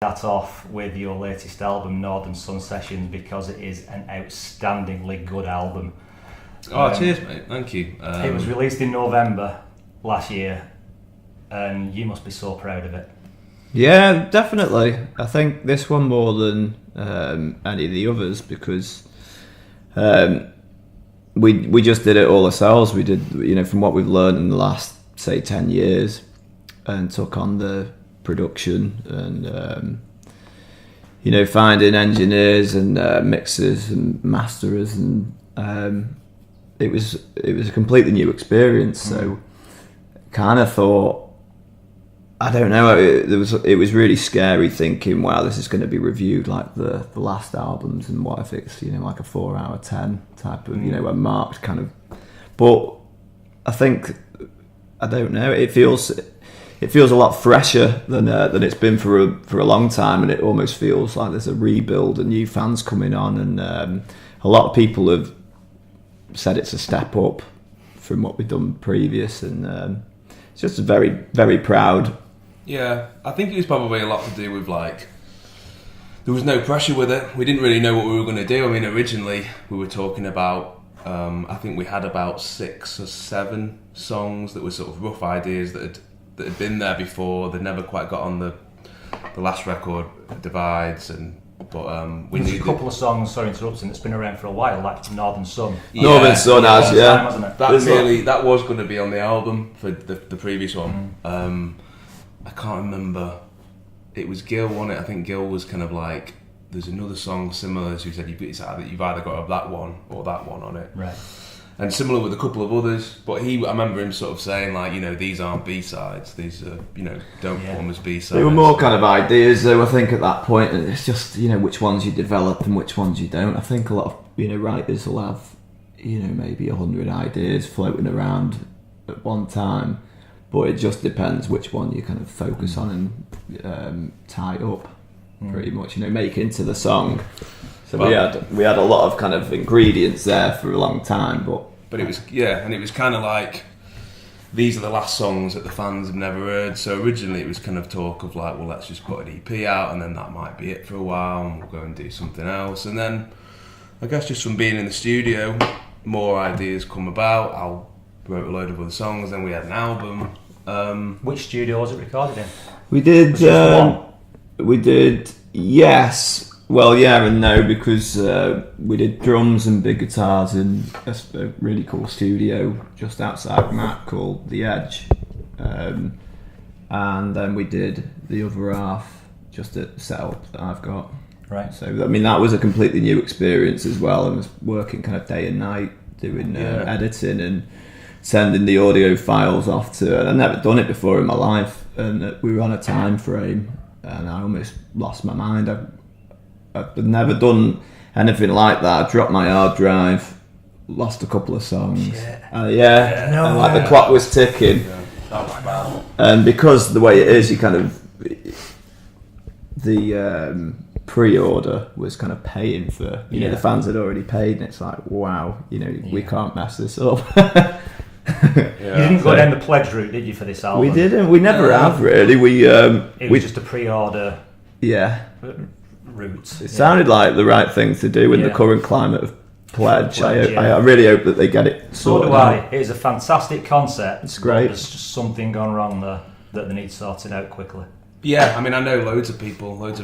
that off with your latest album, Northern Sun Sessions, because it is an outstandingly good album. Cheers, mate. Thank you. It was released in November last year, and you must be so proud of it. Yeah, definitely. I think this one more than any of the others, because we just did it all ourselves. We did, from what we've learned in the last, say, 10 years, and took on the production and finding engineers and mixers and masterers, and it was a completely new experience. So kind of thought, I don't know, it was really scary thinking, wow, this is going to be reviewed like the last albums, and what if it's like a 4 out of 10 type of a marked kind of. But I think, I don't know, it feels a lot fresher than it's been for a long time, and it almost feels like there's a rebuild and new fans coming on, and a lot of people have said it's a step up from what we've done previous, and it's just very, very proud. Yeah, I think it was probably a lot to do with there was no pressure with it. We didn't really know what we were going to do. I mean, originally we were talking about, I think we had about 6 or 7 songs that were sort of rough ideas that had been there before. They'd never quite got on the last record, Divides, but we There's a couple of songs, sorry interrupting, that's been around for a while, like Northern Sun. Yeah. Northern Sun has, yeah. Time, that was going to be on the album for the previous one. I can't remember. It was Gill, wasn't it? I think Gill was kind of like, there's another song similar, so he said you've either got to have that one or that one on it. Right. And similar with a couple of others, but I remember him sort of saying these aren't B-sides, these are, don't put them as B-sides. They were more kind of ideas though, I think, at that point, and it's just, which ones you develop and which ones you don't. I think a lot of, writers will have, maybe 100 ideas floating around at one time, but it just depends which one you kind of focus on and tie up, pretty much, make into the song. So we had a lot of kind of ingredients there for a long time, but it was and it was kind of like, these are the last songs that the fans have never heard. So originally it was kind of talk of like, well, let's just put an EP out, and then that might be it for a while, and we'll go and do something else. And then I guess just from being in the studio, more ideas come about. I wrote a load of other songs, then we had an album. Which studio was it recorded in? We did, yes. Well, yeah and no, because we did drums and big guitars in a really cool studio just outside Matt called The Edge. And then we did the other half just at the setup that I've got. Right. So, I mean, that was a completely new experience as well. I was working kind of day and night doing editing and sending the audio files off to, and I'd never done it before in my life. And we were on a time frame, and I almost lost my mind. I've never done anything like that. I dropped my hard drive, lost a couple of songs. The clock was ticking. Yeah. And because the way it is, you kind of, the pre-order was kind of paying for, the fans had already paid, and it's like, wow, we can't mess this up. You didn't go down the pledge route, did you, for this album? We didn't. We never have, really. It was just a pre-order. Yeah. Route. It sounded like the right thing to do in the current climate of pledge. I really hope that they get it sorted out. It is a fantastic concept. It's great. There's just something gone wrong there that they need sorted out quickly. Yeah, I mean, I know loads of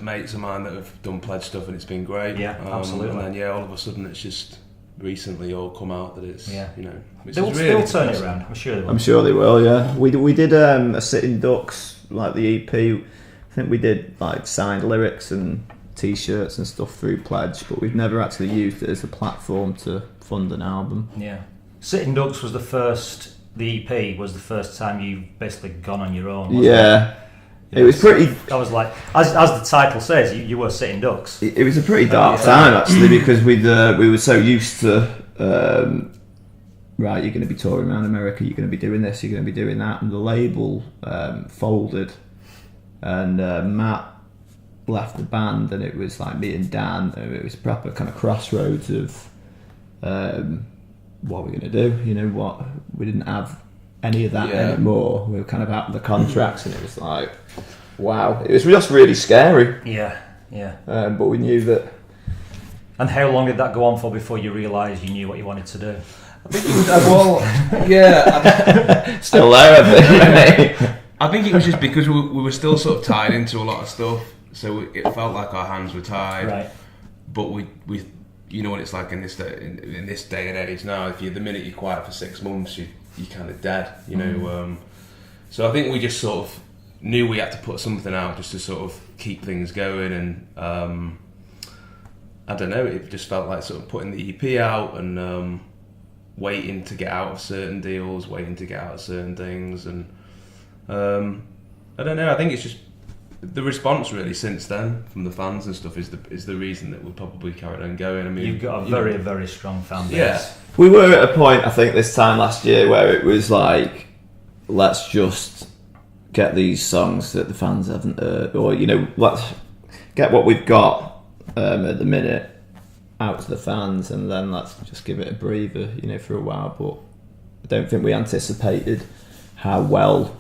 mates of mine that have done pledge stuff, and it's been great. Yeah, absolutely. And then all of a sudden it's just recently all come out that it's They'll turn it around. I'm sure they will. I'm sure they will. Yeah, we did a Sitting Ducks, like the EP. I think we did like signed lyrics and T-shirts and stuff through Pledge, but we've never actually used it as a platform to fund an album. Yeah, Sitting Ducks was the EP was the first time you've basically gone on your own. Wasn't it was pretty. I was like, as the title says, you were Sitting Ducks. It was a pretty dark time actually, because we were so used to right, you're going to be touring around America, you're going to be doing this, you're going to be doing that, and the label folded, and Matt left the band, and it was like me and Dan. It was proper kind of crossroads of what we're going to do. We didn't have any of that anymore. We were kind of out of the contracts, and it was like, wow, it was just really scary. Yeah. But we knew that. And how long did that go on for before you realised you knew what you wanted to do? I think it was, well, yeah. Still there, I think. I think it was just because we were still sort of tied into a lot of stuff, so it felt like our hands were tied. Right. But we you know what it's like in this day and age now. If the minute you're quiet for 6 months, you're kind of dead. You know. So I think we just sort of knew we had to put something out just to sort of keep things going, and I don't know. It just felt like sort of putting the EP out and waiting to get out of certain deals, waiting to get out of certain things, and. I don't know. I think it's just the response really since then from the fans and stuff is the reason that we'll probably carry on going. I mean, you've got a very, very strong fan base. Yeah, we were at a point I think this time last year where it was like, let's just get these songs that the fans haven't heard, or let's get what we've got at the minute out to the fans, and then let's just give it a breather, for a while. But I don't think we anticipated how well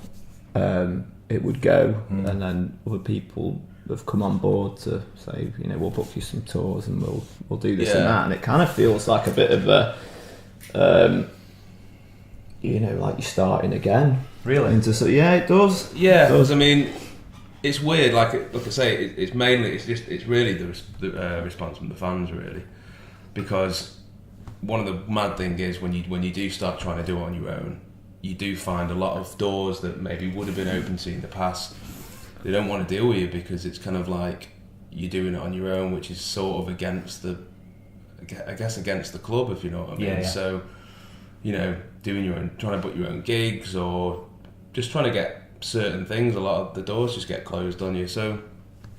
it would go, and then other people have come on board to say, we'll book you some tours and we'll do this and that, and it kind of feels like a bit of a, like you're starting again. Really? Yeah, it does. Yeah, because I mean, it's weird. Like I say, it's really the response from the fans, really, because one of the mad thing is when you do start trying to do it on your own, you do find a lot of doors that maybe would have been open to you in the past. They don't want to deal with you because it's kind of like you're doing it on your own, which is sort of against the club, if you know what I mean. Yeah. So, doing your own, trying to book your own gigs or just trying to get certain things, a lot of the doors just get closed on you. So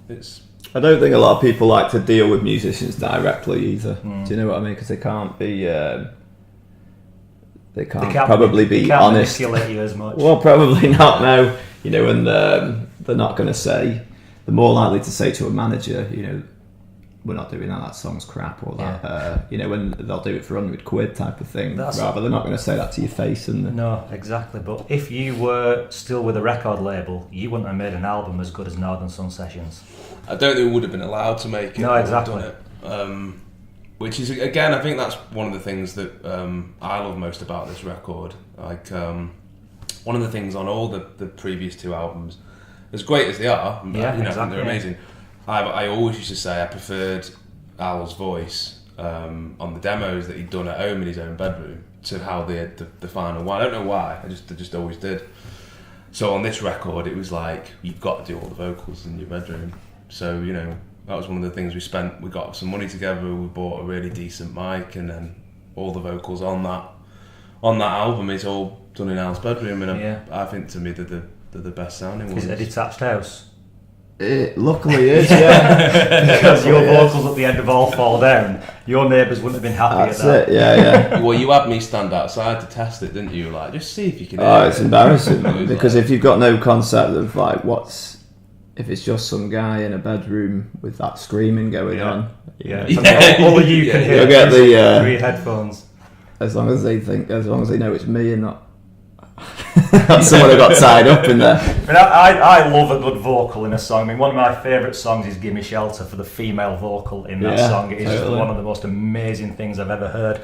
it's. I don't think a lot of people like to deal with musicians directly either. Do you know what I mean? Because they can't be. They can't probably be honest. Manipulate you as much. Well, probably not now. And they're not going to say. They're more likely to say to a manager, we're not doing that. That song's crap, or that. When they'll do it for £100 type of thing. Rather, they're not going to say that to your face. No, exactly. But if you were still with a record label, you wouldn't have made an album as good as Northern Sun Sessions. I don't think we would have been allowed to make it. No, exactly. Done it. Which is, again, I think that's one of the things that I love most about this record. Like, one of the things on all the previous 2 albums, as great as they are, exactly, I think they're amazing. I always used to say I preferred Al's voice on the demos that he'd done at home in his own bedroom to how the final one. I don't know why, I just always did. So on this record, it was like, you've got to do all the vocals in your bedroom. So, that was one of the things we got some money together, we bought a really decent mic, and then all the vocals on that album is all done in Al's bedroom, and I think to me they're the best sounding ones. Is it a detached house? It luckily is, yeah. Because your vocals at the end of All Fall Down, your neighbours wouldn't have been happy That's at that. It, yeah. Well, you had me stand outside to test it, didn't you? Like, just see if you can hear it. It's embarrassing, it because if you've got no concept of like if it's just some guy in a bedroom with that screaming going on. All you can hear you'll get through your headphones. As long as they know it's me and not someone who got tied up in there. I love a good vocal in a song. I mean, one of my favourite songs is Gimme Shelter, for the female vocal in that song. It is just one of the most amazing things I've ever heard.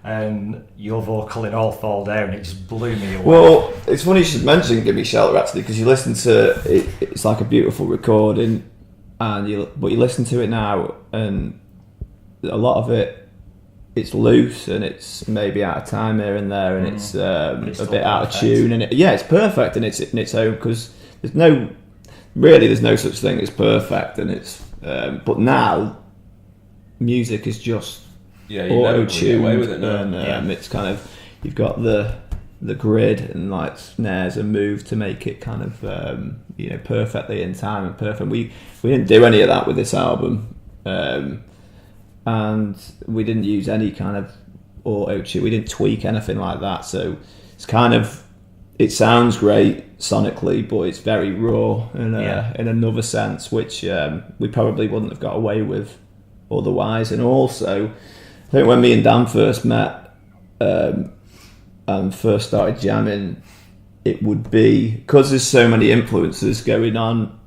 And your vocal in All Fall Down, it just blew me away. Well, it's funny you should mention Gimme Shelter, actually, because you listen to it, it's like a beautiful recording, but you listen to it now, and a lot of it's loose, and it's maybe out of time here and there, and it's a bit out of tune, and it's perfect in its own, because there's no such thing as perfect, and it's but now music is just auto-tuned, and it's kind of, you've got the grid and like snares and move to make it kind of perfectly in time and perfect. We didn't do any of that with this album, and we didn't use any kind of auto-tune. We didn't tweak anything like that, so it's kind of, it sounds great sonically, but it's very raw in another sense, which we probably wouldn't have got away with otherwise. And also, I think when me and Dan first met and first started jamming, it would be, because there's so many influences going on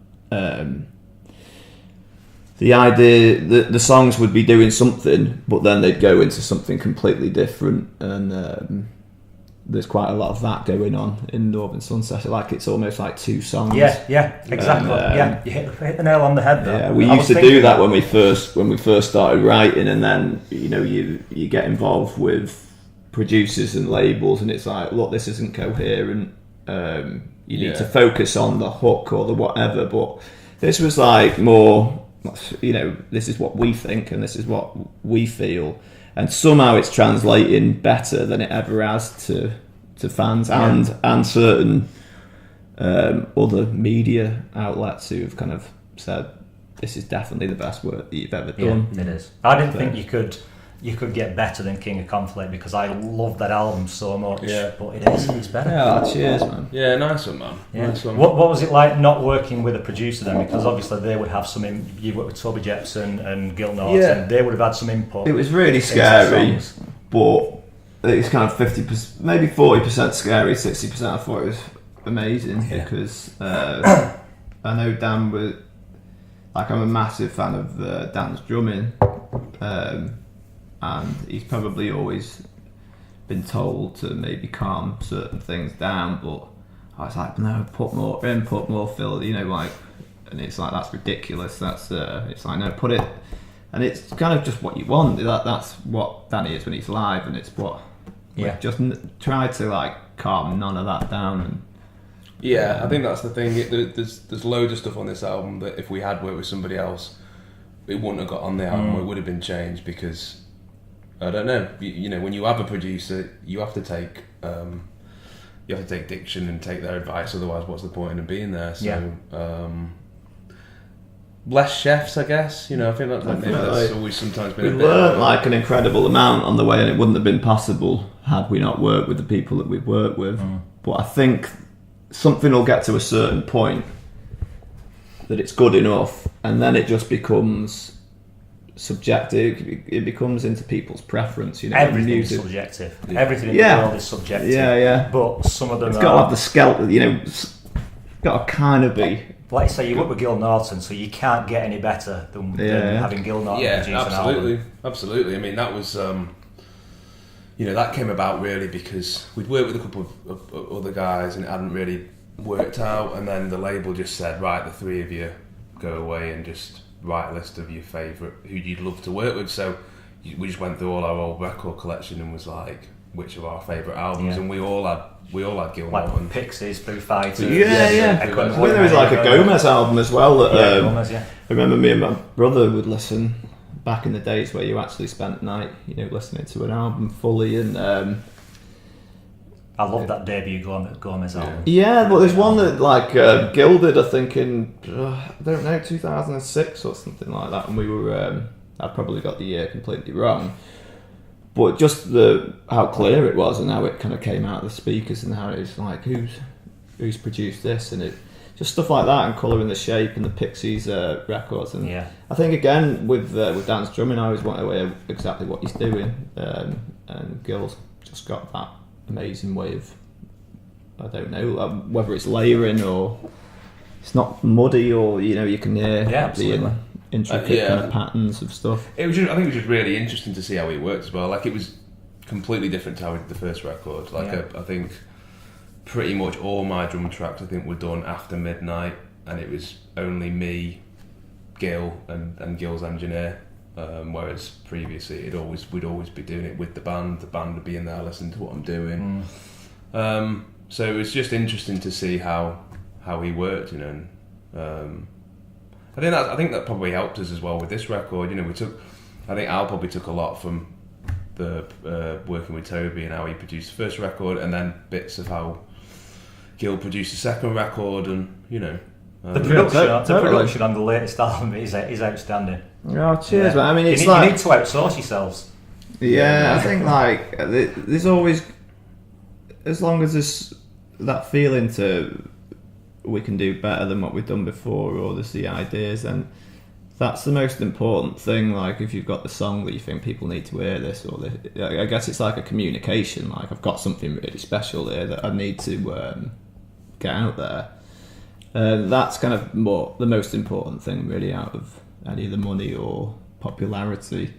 the idea that the songs would be doing something, but then they'd go into something completely different, and there's quite a lot of that going on in Northern Sunset. Like it's almost like two songs. Yeah, exactly. Yeah, you hit the nail on the head there. Yeah, we used to do that when we first started writing, and then you get involved with producers and labels, and it's like, look, this isn't coherent. You need to focus on the hook or the whatever. But this was like more, this is what we think and this is what we feel, and somehow it's translating better than it ever has to fans and certain other media outlets who have kind of said this is definitely the best work that you've ever done. Yeah, it is. I didn't think you could get better than King of Conflict because I love that album so much. Yeah. But it's better. Yeah, cheers, man. Yeah, nice one, man. Yeah. Nice one. What was it like not working with a producer then? Because obviously they would have some. You worked with Toby Jepson and Gill Norton. Yeah. They would have had some input. It was really scary, but it's kind of 50%, maybe 40% scary, 60% I thought it was amazing because I know Dan was. Like, I'm a massive fan of Dan's drumming, and he's probably always been told to maybe calm certain things down, but I was like, no, put more in, put more fill, and it's like, that's ridiculous, it's like, no, put it, and it's kind of just what you want, that's what Danny is when he's live, and it's what, just try to, calm none of that down, and I think that's the thing. There's loads of stuff on this album that if we had worked with somebody else, it wouldn't have got on the album. It would have been changed because I don't know. When you have a producer, you have to take diction and take their advice. Otherwise, what's the point in them being there? So, less chefs, I guess. I feel like maybe that's always sometimes been. We learned an incredible amount on the way, and it wouldn't have been possible had we not worked with the people that we've worked with. But I think something will get to a certain point that it's good enough, and then it just becomes subjective. It becomes into people's preference. Everything's subjective. Everything in the world is subjective. Yeah. But some of them it's got to have the skeleton. It's got to kind of be. Like I say, you work with Gill Norton, so you can't get any better than having Gill Norton produce an album. Absolutely. I mean, that was. That came about really because we'd worked with a couple of other guys and it hadn't really worked out, and then the label just said, right, the three of you go away and just write a list of your favourite, who you'd love to work with. So we just went through all our old record collection and was like, which of our favourite albums, and we all had Gill Norton. Pixies, Foo Fighters. I think there was a Gomez album as well that Gomez, I remember me and my brother would listen back in the days where you actually spent the night, listening to an album fully, and I love that debut Gomez album. Yeah, but there's one that Gill did, I think in 2006 or something like that, and we were I probably got the year completely wrong, but just how clear it was and how it kind of came out of the speakers and how it was like, who's produced this, and it. Just stuff like that, and Colour in the Shape and the Pixies records, and I think again with Dan's drumming, I always want to hear exactly what he's doing, and Gill's just got that amazing way of, I don't know whether it's layering or it's not muddy, or you can hear the intricate kind of patterns of stuff. I think it was just really interesting to see how it worked as well. Like, it was completely different to how we did the first record. I think. Pretty much all my drum tracks, I think, were done after midnight, and it was only me, Gill, and Gill's engineer. Whereas previously, we'd always be doing it with the band. The band would be in there listening to what I'm doing. So it was just interesting to see how he worked, And I think that probably helped us as well with this record. I think Al probably took a lot from the working with Toby and how he produced the first record, and then bits of how Gill produced the second record, and the production on the latest album is outstanding. Oh, cheers, man. I mean, it's you need to outsource yourselves. Yeah, I think there's always, as long as there's that feeling to we can do better than what we've done before, or there's the ideas, and that's the most important thing. Like, if you've got the song that you think people need to hear this, or I guess it's like a communication. Like, I've got something really special here that I need to get out there. That's kind of the most important thing really out of any of the money or popularity.